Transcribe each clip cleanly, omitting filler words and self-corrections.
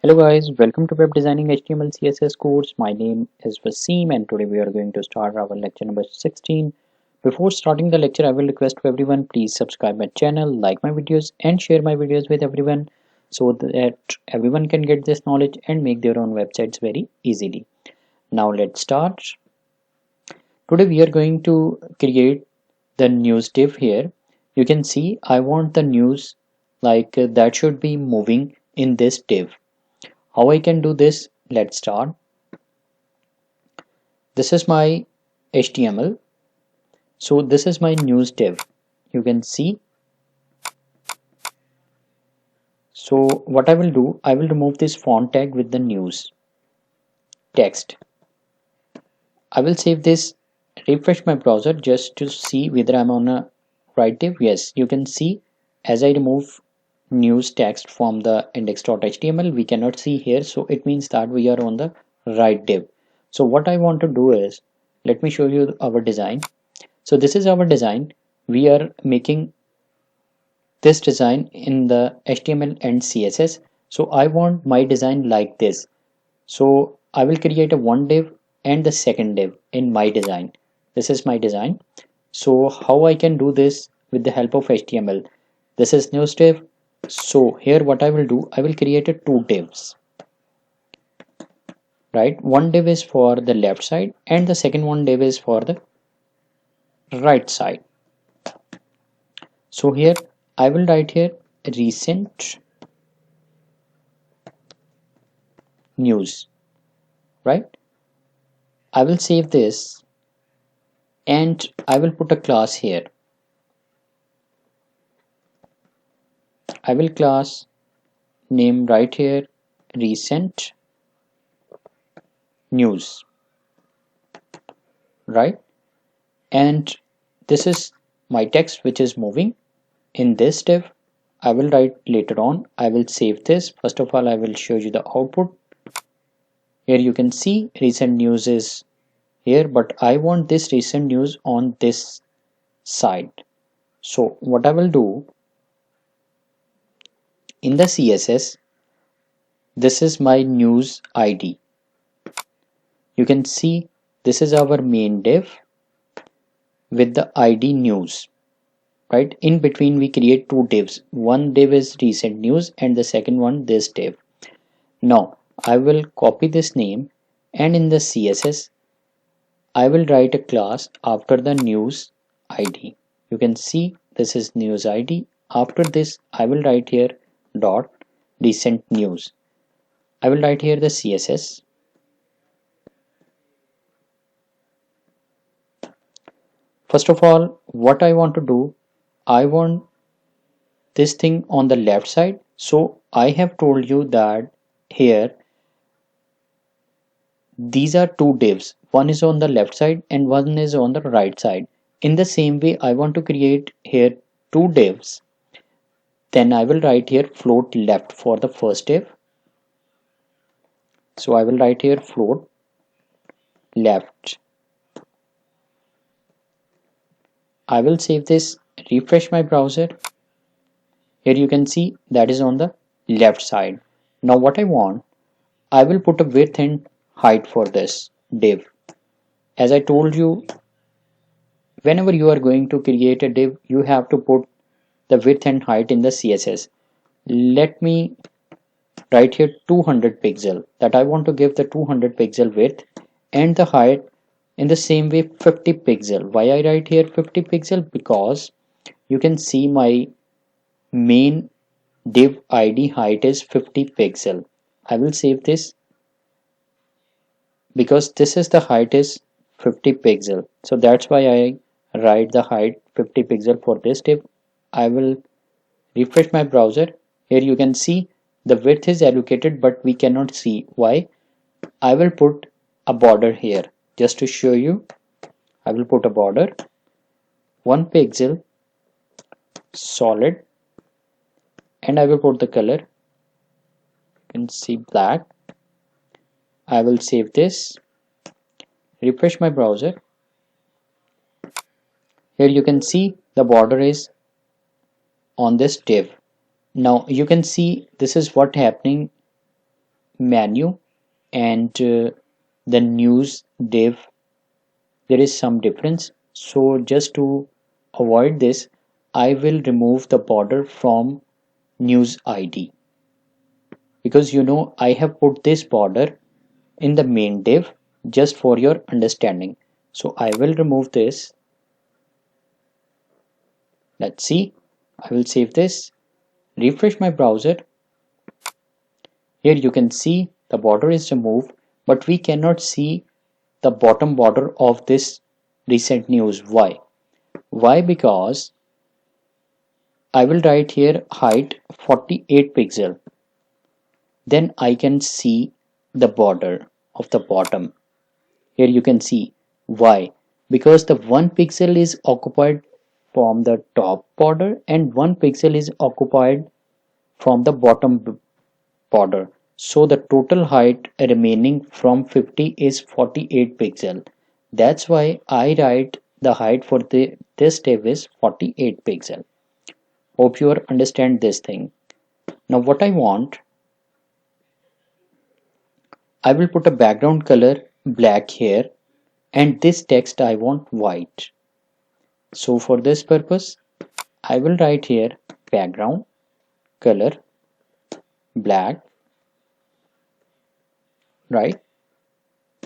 Hello guys, welcome to Web Designing HTML CSS course. My name is Wasim and today we are going to start our lecture number 16. Before starting the lecture, I will request to everyone please subscribe my channel, like my videos and share my videos with everyone so that everyone can get this knowledge and make their own websites very easily. Now let's start. Today we are going to create the news div here. You can see I want the news that should be moving in this div. How I can do this? Let's start. This is my HTML. So this is my news div. You can see. So what I will do, I will remove this font tag with the news text. I will save this, refresh my browser just to see whether I'm on a right div. Yes, you can see as I remove news text from the index.html, we cannot see here. So it means that we are on the right div. So what I want to do is, let me show you our design. So this is our design. We are making this design in the HTML and CSS. So I want my design like this. So I will create a one div and the second div in my design. This is my design. So how I can do this with the help of HTML? This is news div. So here what I will do, I will create a two divs. Right, one div is for the left side and the second one div is for the right side. So here I will write here recent news, right? I will save this and I will put a class here. I will class name right here recent news, right? And this is my text which is moving in this div. I will write later on. I will save this. First of all, I will show you the output. Here you can see recent news is here, but I want this recent news on this side. So what I will do in the CSS, this is my news ID. You can see this is our main div with the ID news, right? In between we create two divs. One div is recent news and the second one this div. Now I will copy this name and in the CSS I will write a class after the news ID. You can see this is news ID. After this I will write here dot recent news. I will write here the CSS. First of all, what I want to do, I want this thing on the left side. So I have told you that here these are two divs. One is on the left side and one is on the right side. In the same way, I want to create here two divs. Then I will write here float left for the first div. So I will write here float left. I will save this, refresh my browser. Here you can see that is on the left side. Now what I want, I will put a width and height for this div. As I told you, whenever you are going to create a div, you have to put the width and height in the CSS. Let me write here 200 pixel, that I want to give the 200 pixel width and the height in the same way 50 pixel. Why I write here 50 pixel? Because you can see my main div ID height is 50 pixel. I will save this because this is the height is 50 pixel. So that's why I write the height 50 pixel for this div. I will refresh my browser. Here you can see the width is allocated but we cannot see. Why? I will put a border here just to show you. I will put a border 1 pixel solid and I will put the color. You can see black. I will save this, refresh my browser. Here you can see the border is on this div. Now you can see this is what happening menu and the news div, there is some difference. So just to avoid this, I will remove the border from news ID, because I have put this border in the main div just for your understanding. So I will remove this. Let's see. I will save this, refresh my browser. Here you can see the border is removed, but we cannot see the bottom border of this recent news. Why? Why? Because I will write here height 48 pixel. Then I can see the border of the bottom. Here you can see. Why? Because the 1 pixel is occupied from the top border and 1 pixel is occupied from the bottom border. So the total height remaining from 50 is 48 pixel. That's why I write the height for this div is 48 pixel. Hope you understand this thing. Now what I want, I will put a background color black here, and this text I want white. So for this purpose, I will write here background color black, right?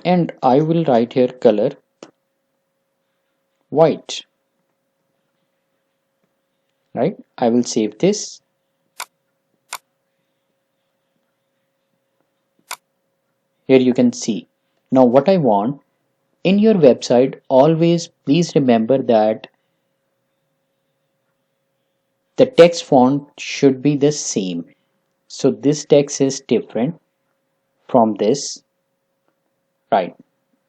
And I will write here color white, right? I will save this. Here you can see. Now what I want, in your website, always please remember that the text font should be the same. So this text is different from this, right?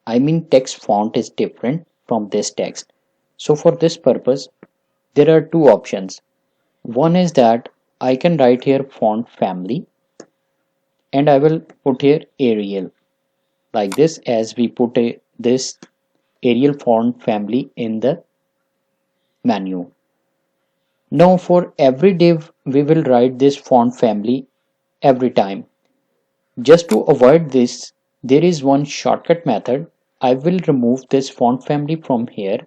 I mean text font is different from this text. So for this purpose, there are two options. One is that I can write here font family, and I will put here Arial like this, as we put this Arial font family in the menu. Now for every div we will write this font family every time. Just to avoid this, there is one shortcut method. I will remove this font family from here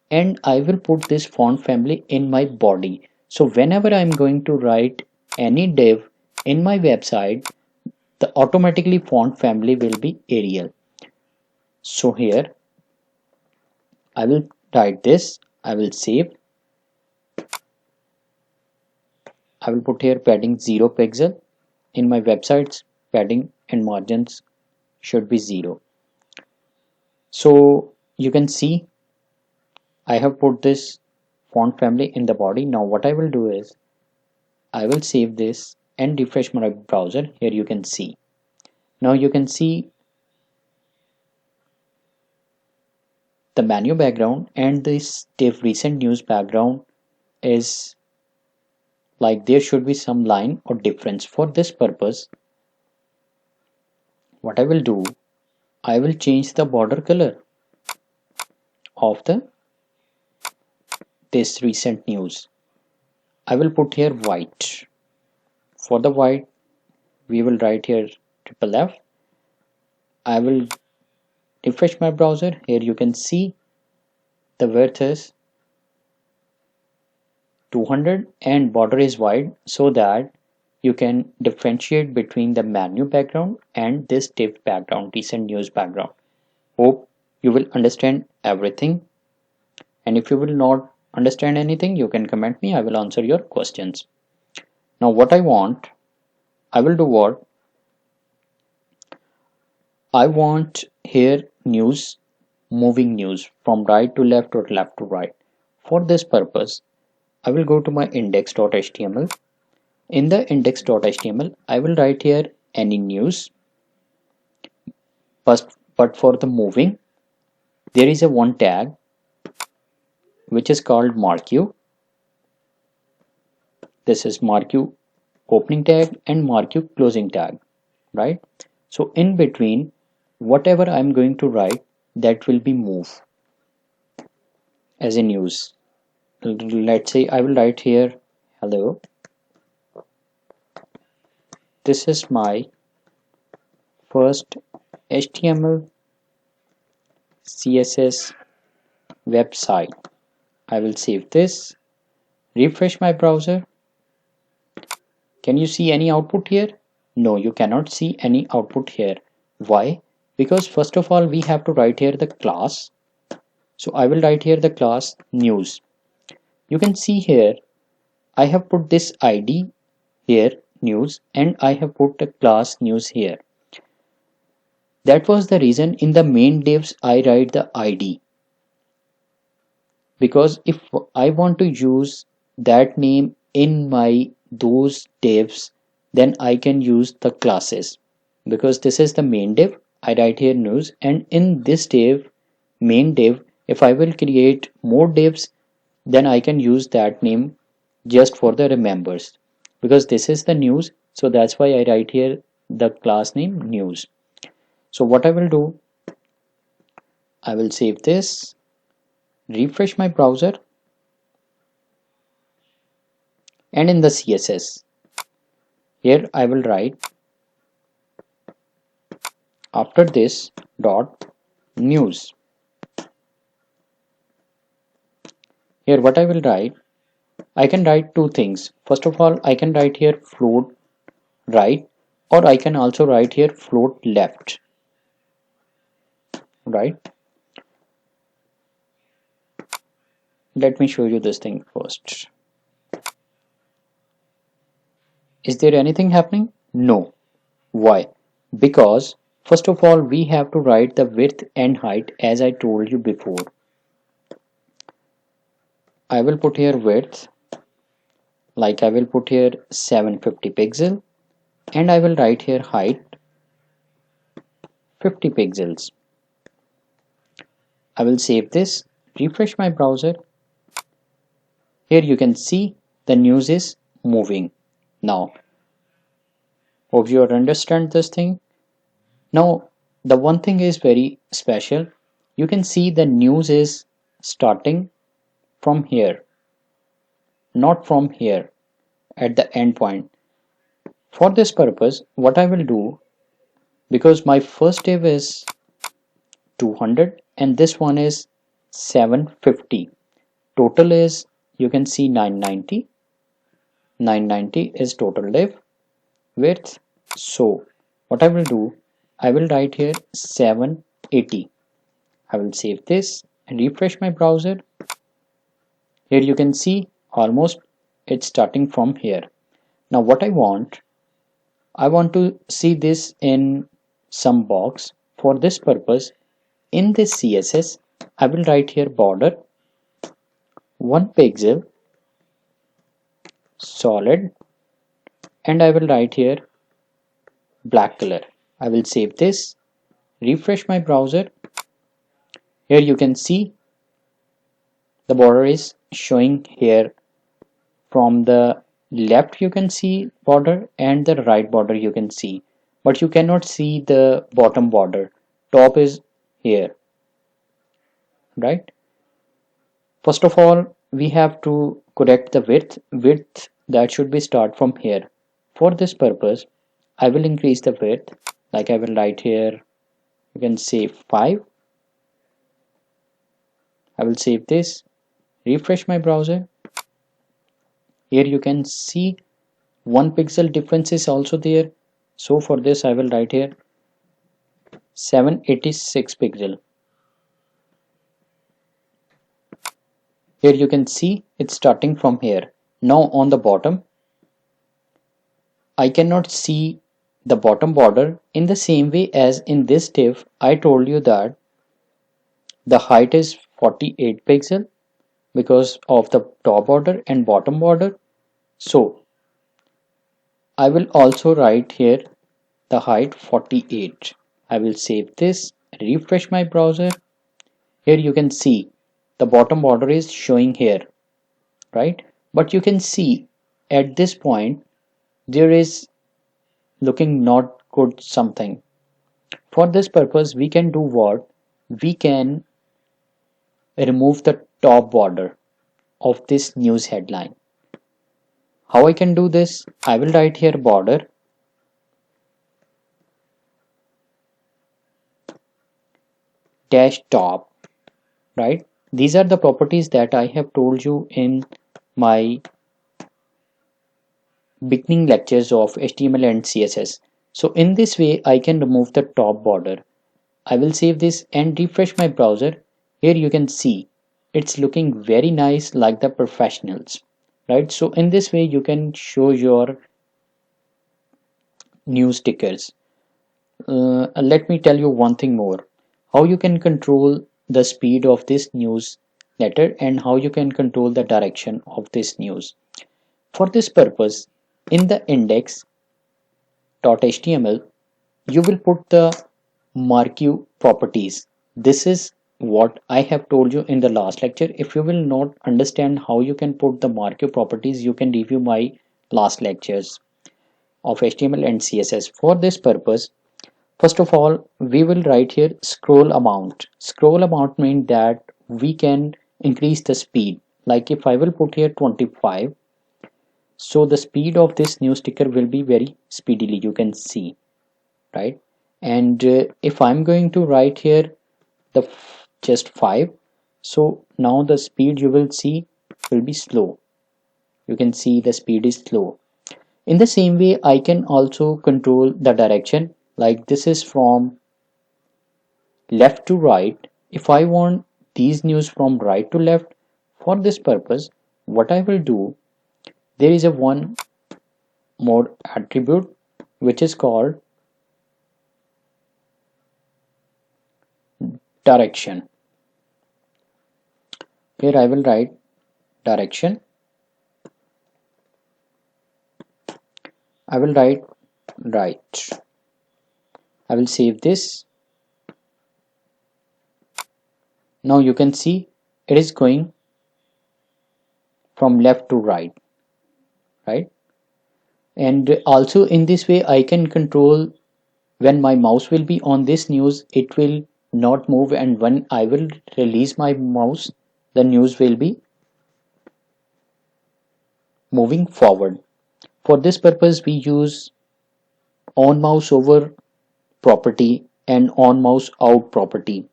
and I will put this font family in my body. So whenever I'm going to write any div in my website, the automatically font family will be Arial. So here I will write this, I will save. I will put here padding 0 pixel. In my websites, padding and margins should be 0. So you can see I have put this font family in the body. Now what I will do is I will save this and refresh my browser. Here you can see. Now you can see the menu background and this div recent news background is like there should be some line or difference. For this purpose, what I will do, I will change the border color of this recent news. I will put here white. For the white, we will write here triple F. I will refresh my browser. Here you can see the width is 200 and border is wide, so that you can differentiate between the menu background and this div background, recent news background. Hope you will understand everything, and if you will not understand anything, you can comment me. I will answer your questions. Now what I want, I will do what? I want here news, moving news from right to left or left to right. For this purpose, I will go to my index.html. In the index.html, I will write here any news. But for the moving, there is a one tag which is called marquee. This is marquee opening tag and marquee closing tag, right? So in between, whatever I'm going to write, that will be move as a news. Let's say I will write here hello. This is my first HTML CSS website. I will save this, refresh my browser. Can you see any output here? No, you cannot see any output here. Why? Because first of all, we have to write here the class. So I will write here the class news. You can see here, I have put this ID here, news, and I have put the class news here. That was the reason in the main divs I write the ID. Because if I want to use that name in my those divs, then I can use the classes. Because this is the main div, I write here news, and in this div, main div, if I will create more divs, then I can use that name just for the remembers. Because this is the news, so that's why I write here the class name news. So what I will do, I will save this, refresh my browser, and in the CSS, here I will write after this dot news. Here what I will write, I can write two things. First of all, I can write here float right, or I can also write here float left, right? Let me show you this thing first. Is there anything happening? No. Why? Because first of all, we have to write the width and height as I told you before. I will put here width, like I will put here 750 pixel, and I will write here height 50 pixels. I will save this, refresh my browser. Here you can see the news is moving. Now, hope you understand this thing. Now, the one thing is very special. You can see the news is starting from here, not from here at the end point. For this purpose, what I will do, because my first div is 200 and this one is 750, total is, you can see 990. 990 is total div width. So what I will do, I will write here 780. I will save this and refresh my browser. Here you can see almost it's starting from here. Now what I want to see this in some box. For this purpose, in this CSS, I will write here border 1 pixel solid, and I will write here black color. I will save this, refresh my browser. Here you can see the border is showing here. From the left you can see border and the right border you can see, but you cannot see the bottom border. Top is here, right? First of all, we have to correct the width that should be start from here. For this purpose, I will increase the width, like I will write here, you can say 5. I will save this, refresh my browser. Here you can see 1 pixel difference is also there. So for this I will write here 786 pixel. Here you can see it's starting from here. Now on the bottom, I cannot see the bottom border. In the same way as in this div, I told you that the height is 48 pixel because of the top border and bottom border. So I will also write here the height 48. I will save this, refresh my browser. Here you can see the bottom border is showing here, right? But you can see at this point there is looking not good something. For this purpose, we can do what? We can remove the top border of this news headline. How I can do this? I will write here border dash top, right? These are the properties that I have told you in my beginning lectures of HTML and CSS. So in this way, I can remove the top border. I will save this and refresh my browser. Here you can see it's looking very nice like the professionals, right? So in this way, you can show your news stickers. Let me tell you one thing more. How you can control the speed of this newsletter and how you can control the direction of this news. For this purpose, in the index.html, you will put the marquee properties. This is what I have told you in the last lecture. If you will not understand how you can put the marquee properties, you can review my last lectures of HTML and CSS. For this purpose, first of all, we will write here scroll amount. Scroll amount means that we can increase the speed. Like if I will put here 25, so the speed of this new sticker will be very speedily, you can see, right? And if I'm going to write here the just 5, so now the speed you will see will be slow. You can see the speed is slow. In the same way, I can also control the direction, like this is from left to right. If I want these news from right to left, for this purpose, what I will do, there is a one more attribute which is called direction. Here I will write direction. I will write right. I will save this. Now you can see it is going from left to right, right? And also in this way I can control when my mouse will be on this news, it will not move, and when I will release my mouse, the news will be moving forward. For this purpose, we use on mouse over property and on mouse out property.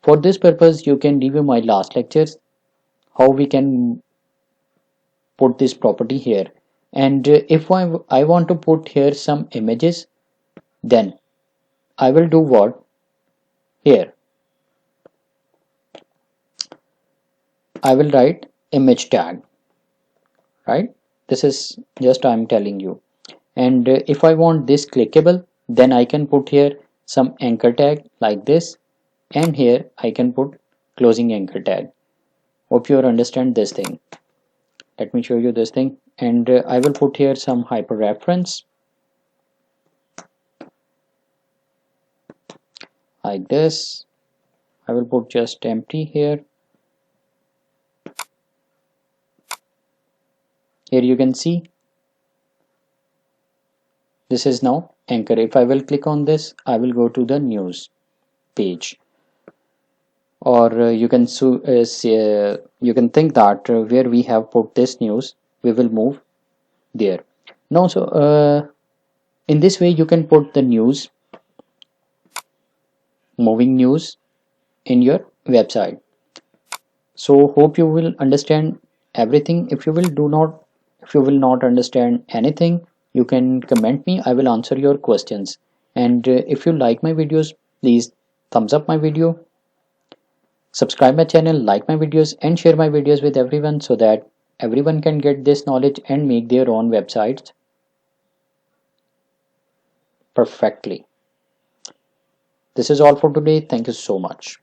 For this purpose, you can review my last lectures how we can put this property here. And if I want to put here some images, then I will do what? Here I will write image tag, right? This is just I'm telling you. And if I want this clickable, then I can put here some anchor tag like this, and here I can put closing anchor tag. Hope you understand this thing. Let me show you this thing, and I will put here some hyperreference like this. I will put just empty here. Here you can see this is now anchor. If I will click on this, I will go to the news page. Or you can think that where we have put this news, we will move there. Now, so in this way, you can put the news, moving news, in your website. So hope you will understand everything. If you will not understand anything, you can comment me. I will answer your questions. And if you like my videos, please thumbs up my video, subscribe my channel, like my videos, and share my videos with everyone so that everyone can get this knowledge and make their own websites perfectly. This is all for today. Thank you so much.